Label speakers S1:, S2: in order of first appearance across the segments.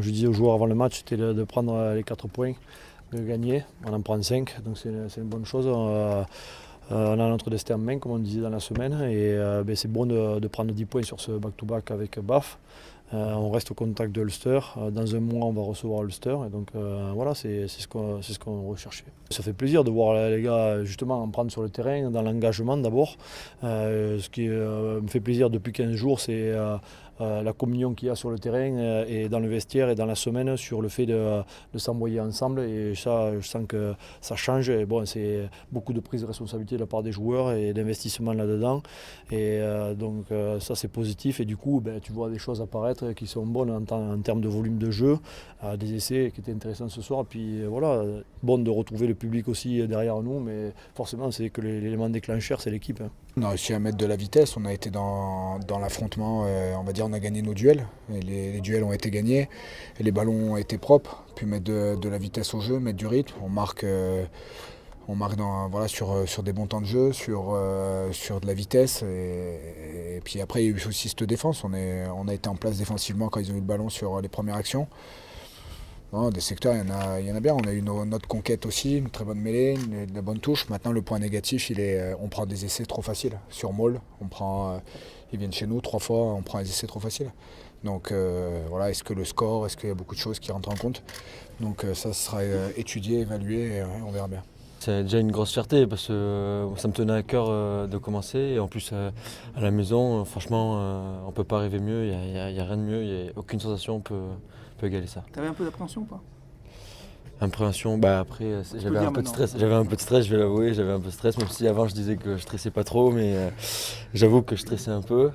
S1: comme je disais aux joueurs avant le match, c'était de prendre les 4 points, de gagner. On en prend 5, donc c'est une bonne chose. On a notre destin en main, comme on disait dans la semaine, et c'est bon de prendre 10 points sur ce back-to-back avec BAF. On reste au contact de Ulster. Dans un mois, on va recevoir Ulster. Et donc voilà, c'est ce qu'on recherchait. Ça fait plaisir de voir les gars justement en prendre sur le terrain, dans l'engagement d'abord. Ce qui me fait plaisir depuis 15 jours, c'est la communion qu'il y a sur le terrain et dans le vestiaire et dans la semaine sur le fait de s'envoyer ensemble. Et ça, je sens que ça change. Et bon, c'est beaucoup de prise de responsabilité de la part des joueurs et d'investissement là-dedans. Et donc ça, c'est positif. Et du coup, tu vois des choses apparaître qui sont bonnes en termes de volume de jeu, des essais qui étaient intéressants ce soir. Puis voilà, bon de retrouver le public aussi derrière nous, mais forcément c'est que l'élément déclencheur c'est l'équipe.
S2: On a réussi à mettre de la vitesse, on a été dans l'affrontement, on va dire on a gagné nos duels, et les duels ont été gagnés, et les ballons ont été propres, puis mettre de la vitesse au jeu, mettre du rythme, on marque sur des bons temps de jeu, sur de la vitesse. Et puis après, il y a eu aussi cette défense. On a été en place défensivement quand ils ont eu le ballon sur les premières actions. Non, des secteurs, il y en a bien. On a eu notre conquête aussi, une très bonne mêlée, de la bonne touche. Maintenant, le point négatif, on prend des essais trop faciles. Sur Maul, ils viennent chez nous 3 fois, on prend des essais trop faciles. Donc voilà, est-ce que le score, est-ce qu'il y a beaucoup de choses qui rentrent en compte. Donc ça sera étudié, évalué, et on verra bien.
S3: C'est déjà une grosse fierté parce que ça me tenait à cœur de commencer. Et en plus, à la maison, franchement, on ne peut pas rêver mieux. Il n'y a rien de mieux. Il n'y a aucune sensation peut égaler ça.
S4: T'avais un peu d'appréhension ou pas?
S3: Appréhension, après, j'avais un peu de stress. J'avais un peu de stress, je vais l'avouer. J'avais un peu de stress, même si avant je disais que je stressais pas trop. Mais j'avoue que je stressais un peu.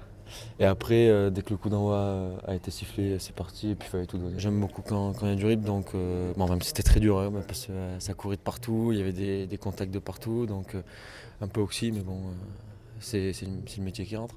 S3: Et après, dès que le coup d'envoi a été sifflé, c'est parti et puis il fallait tout donner. J'aime beaucoup quand il y a du rythme, donc même si c'était très dur, hein, parce que ça courait de partout, il y avait des contacts de partout, donc un peu oxy, mais bon, c'est le métier qui rentre.